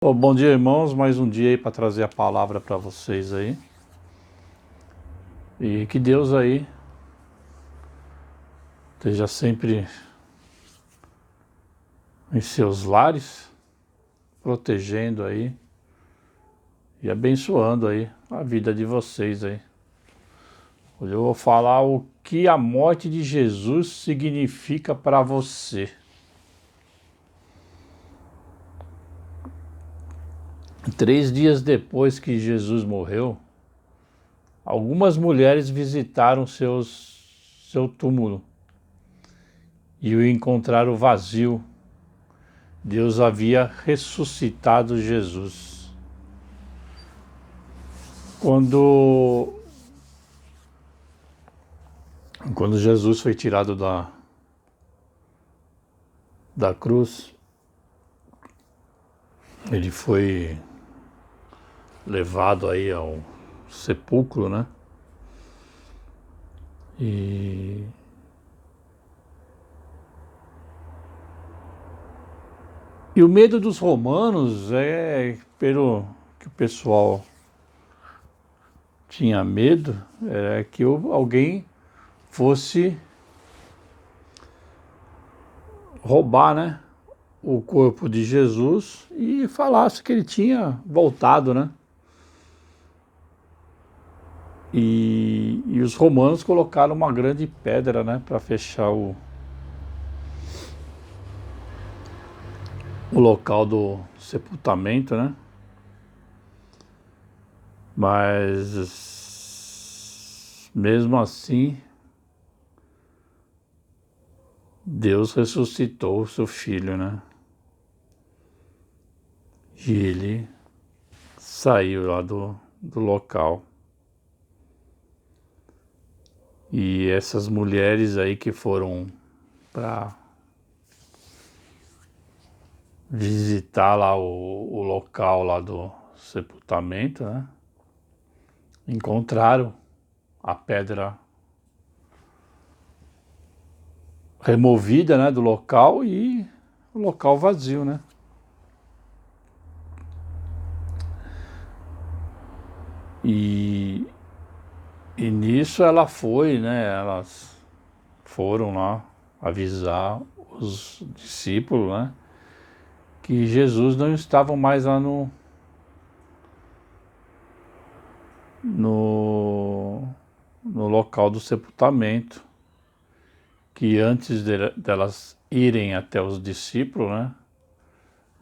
Bom dia, irmãos. Mais um dia aí para trazer a palavra para vocês aí. E que Deus aí esteja sempre em seus lares, protegendo aí e abençoando aí a vida de vocês aí. Hoje eu vou falar o que a morte de Jesus significa para você. Três dias depois que Jesus morreu, algumas mulheres visitaram seu túmulo e o encontraram vazio. Deus havia ressuscitado Jesus. Quando Jesus foi tirado da cruz, ele foi levado aí ao sepulcro, né? E o medo dos romanos pelo que o pessoal tinha medo, é que alguém fosse roubar, né, o corpo de Jesus e falasse que ele tinha voltado, né? E os romanos colocaram uma grande pedra, né, para fechar o local do sepultamento, né? Mas mesmo assim, Deus ressuscitou o seu filho, né? E ele saiu lá do local. E essas mulheres aí que foram para visitar lá o local lá do sepultamento, né? Encontraram a pedra removida, né, do local e o local vazio, né? E nisso ela foi, né? Elas foram lá avisar os discípulos, né? Que Jesus não estava mais lá no local do sepultamento, que antes delas irem até os discípulos, né,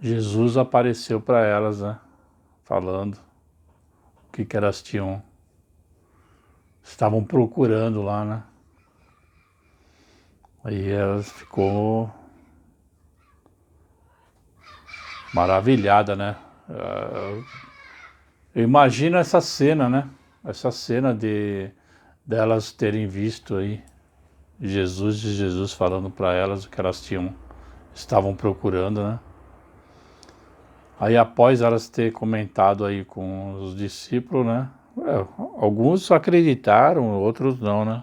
Jesus apareceu para elas, né, falando o que elas estavam procurando lá, né. Aí elas ficou maravilhada, né. Eu imagino essa cena, né, essa cena delas terem visto aí Jesus falando para elas o que elas estavam procurando, né? Aí após elas ter comentado aí com os discípulos, né? Alguns acreditaram, outros não, né?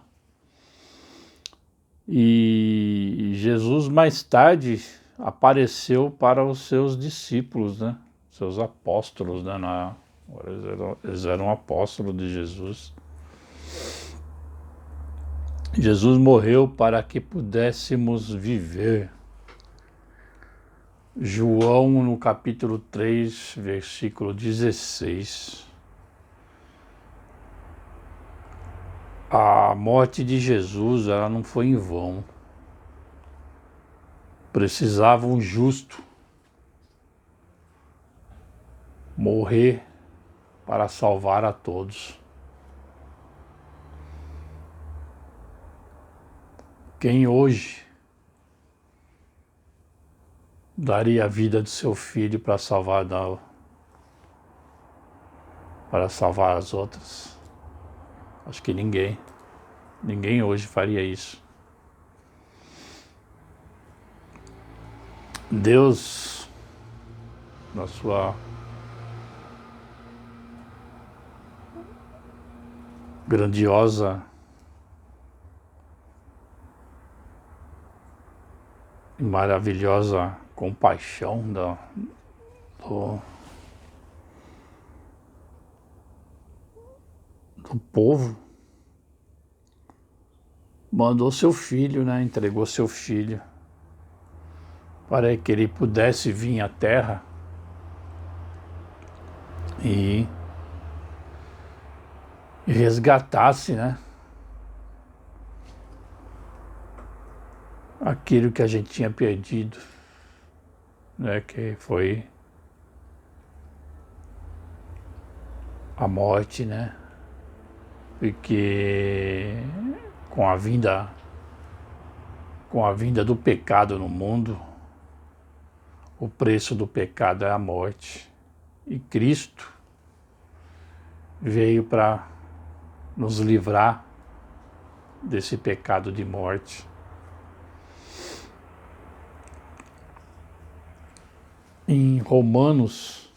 E Jesus mais tarde apareceu para os seus discípulos, né? Seus apóstolos, né? Eles eram apóstolos de Jesus. Jesus morreu para que pudéssemos viver. João, no capítulo 3, versículo 16. A morte de Jesus, ela não foi em vão. Precisava um justo morrer para salvar a todos. Quem hoje daria a vida do seu filho para salvar as outras? Acho que ninguém. Ninguém hoje faria isso. Deus, na sua grandiosa e maravilhosa compaixão do o povo, mandou seu filho, né? Entregou seu filho para que ele pudesse vir à terra e resgatasse, né? Aquilo que a gente tinha perdido, né? Que foi a morte, né? Porque com a vinda do pecado no mundo, o preço do pecado é a morte. E Cristo veio para nos livrar desse pecado de morte. Em Romanos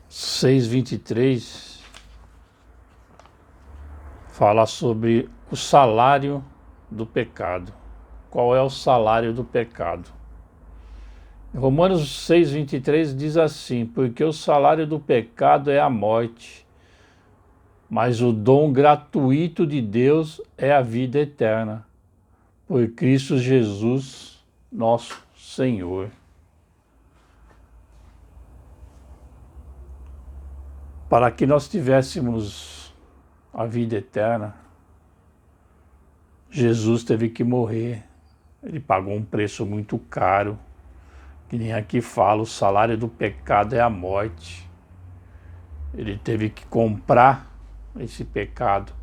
6:23 fala sobre o salário do pecado. Qual é o salário do pecado? Romanos 6:23 diz assim: porque o salário do pecado é a morte, mas o dom gratuito de Deus é a vida eterna, por Cristo Jesus, nosso Senhor. Para que nós tivéssemos a vida eterna, Jesus teve que morrer. Ele pagou um preço muito caro, que nem aqui fala, o salário do pecado é a morte. Ele teve que comprar esse pecado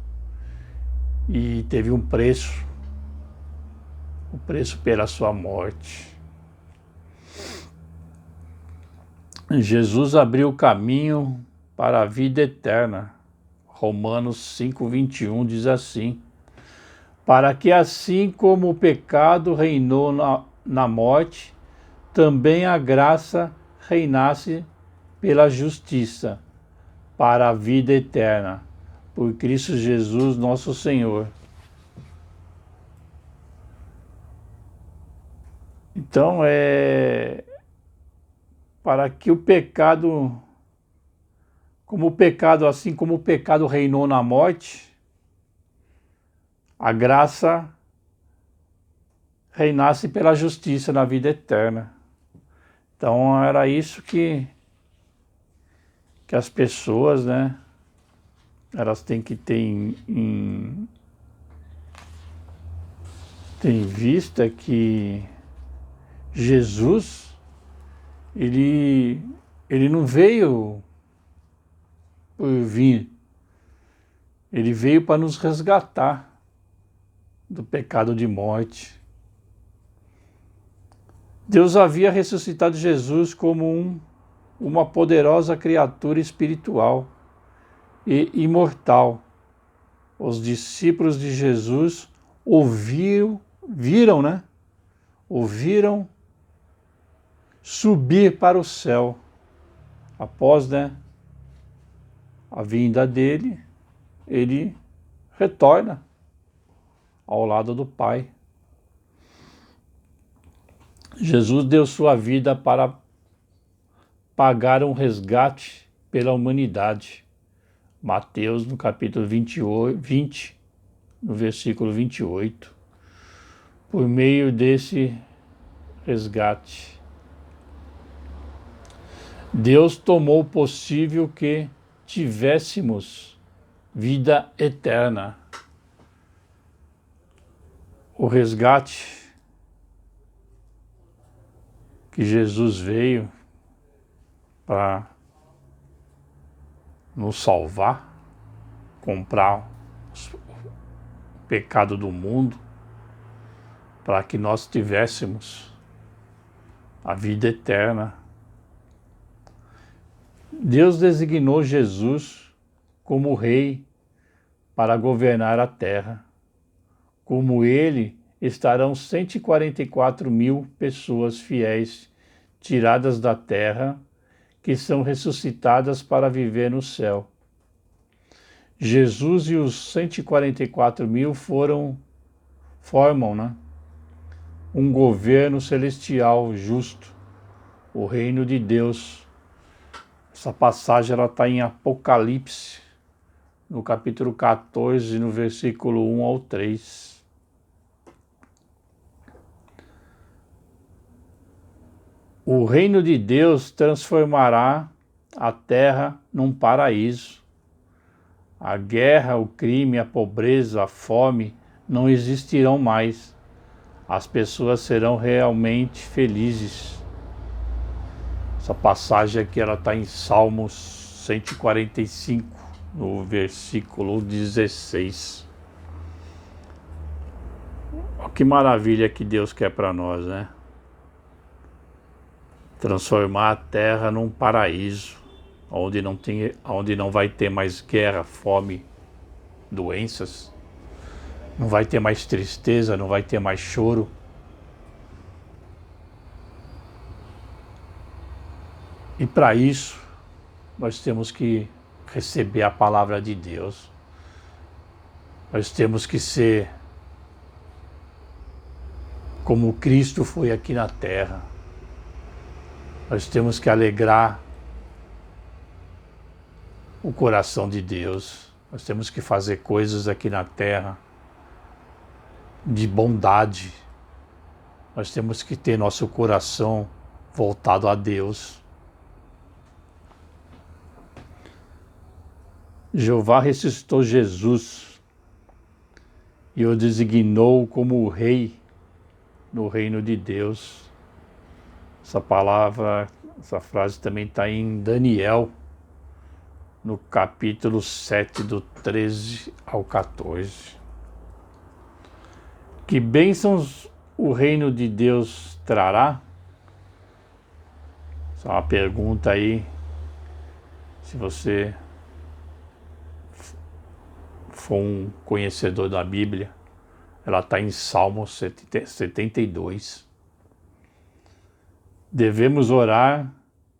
e teve um preço, o preço pela sua morte. Jesus abriu o caminho para a vida eterna. Romanos 5:21 diz assim: para que assim como o pecado reinou na morte, também a graça reinasse pela justiça, para a vida eterna, por Cristo Jesus nosso Senhor. Então, para que o pecado, assim como o pecado reinou na morte, a graça reinasse pela justiça na vida eterna. Então era isso que as pessoas, né, elas têm que ter em vista, que Jesus, ele não veio por vir, ele veio para nos resgatar do pecado de morte. Deus havia ressuscitado Jesus como uma poderosa criatura espiritual e imortal. Os discípulos de Jesus ouviram subir para o céu. Após, né, a vinda dele, ele retorna ao lado do Pai. Jesus deu sua vida para pagar um resgate pela humanidade. Mateus, no capítulo 20, no versículo 28. Por meio desse resgate, Deus tomou possível que tivéssemos vida eterna. O resgate que Jesus veio para nos salvar, comprar o pecado do mundo, para que nós tivéssemos a vida eterna. Deus designou Jesus como rei para governar a terra. Como ele, estarão 144.000 pessoas fiéis tiradas da terra, que são ressuscitadas para viver no céu. Jesus e os 144.000 formam, né, um governo celestial justo, o reino de Deus Essa passagem ela está em Apocalipse, no capítulo 14, no versículo 1 ao 3. O reino de Deus transformará a terra num paraíso. A guerra, o crime, a pobreza, a fome não existirão mais. As pessoas serão realmente felizes. Essa passagem aqui ela está em Salmos 145, no versículo 16. Olha que maravilha que Deus quer para nós, né? Transformar a terra num paraíso, onde não vai ter mais guerra, fome, doenças, não vai ter mais tristeza, não vai ter mais choro. E para isso, nós temos que receber a palavra de Deus. Nós temos que ser como Cristo foi aqui na terra. Nós temos que alegrar o coração de Deus. Nós temos que fazer coisas aqui na terra de bondade. Nós temos que ter nosso coração voltado a Deus. Jeová ressuscitou Jesus e o designou como o rei no reino de Deus. Essa frase também está em Daniel, no capítulo 7, do 13 ao 14. Que bênçãos o reino de Deus trará? Essa é uma pergunta aí, se você for um conhecedor da Bíblia, ela está em Salmo 72. Devemos orar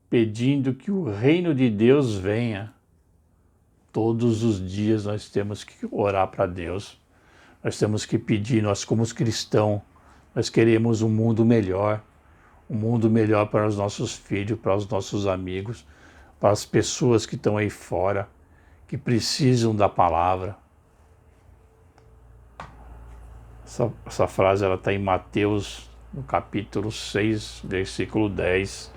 pedindo que o reino de Deus venha. Todos os dias nós temos que orar para Deus. Nós temos que pedir, nós como cristãos, nós queremos um mundo melhor para os nossos filhos, para os nossos amigos, para as pessoas que estão aí fora, que precisam da palavra. Essa frase ela está em Mateus, no capítulo 6, versículo 10,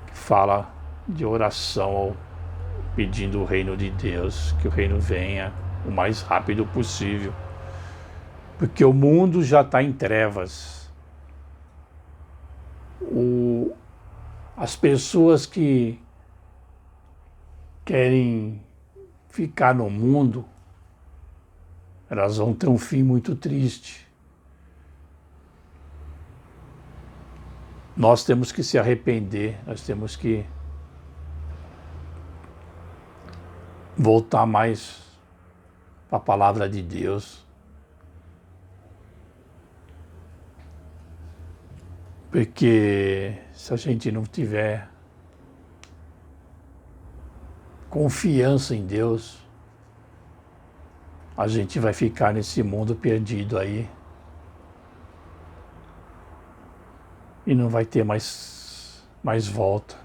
que fala de oração pedindo o reino de Deus, que o reino venha o mais rápido possível, porque o mundo já está em trevas. As pessoas que querem ficar no mundo, elas vão ter um fim muito triste. Nós temos que se arrepender, nós temos que voltar mais para a palavra de Deus. Porque se a gente não tiver confiança em Deus, a gente vai ficar nesse mundo perdido aí e não vai ter mais volta.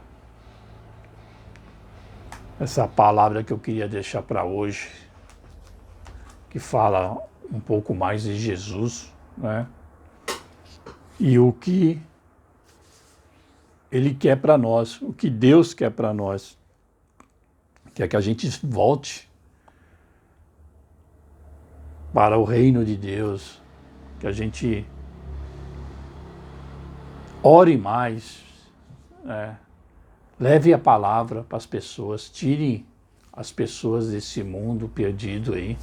Essa palavra que eu queria deixar para hoje, que fala um pouco mais de Jesus, né? E o que Ele quer para nós, o que Deus quer para nós, que é que a gente volte para o reino de Deus, que a gente ore mais, né? Leve a palavra para as pessoas, tire as pessoas desse mundo perdido aí.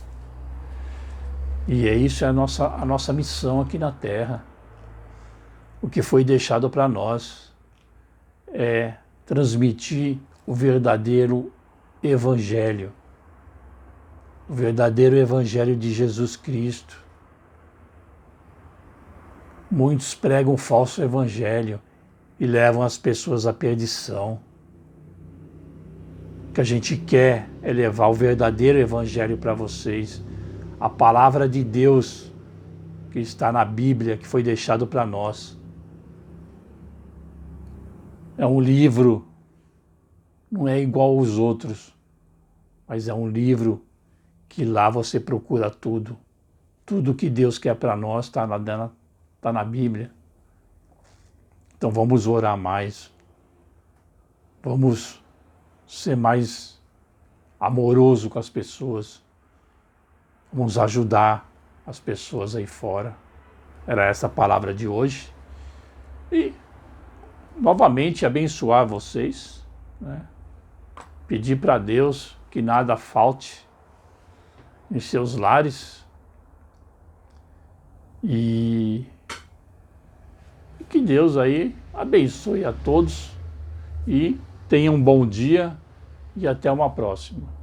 E isso é a nossa missão aqui na Terra. O que foi deixado para nós é transmitir o verdadeiro Evangelho. O verdadeiro Evangelho de Jesus Cristo. Muitos pregam um falso Evangelho e levam as pessoas à perdição. O que a gente quer é levar o verdadeiro Evangelho para vocês. A palavra de Deus que está na Bíblia, que foi deixado para nós. É um livro não é igual aos outros, mas é um livro que lá você procura tudo. Tudo que Deus quer para nós está na Bíblia. Então vamos orar mais. Vamos ser mais amoroso com as pessoas. Vamos ajudar as pessoas aí fora. Era essa a palavra de hoje. E novamente abençoar vocês, né? Pedir para Deus que nada falte em seus lares e que Deus aí abençoe a todos e tenha um bom dia e até uma próxima.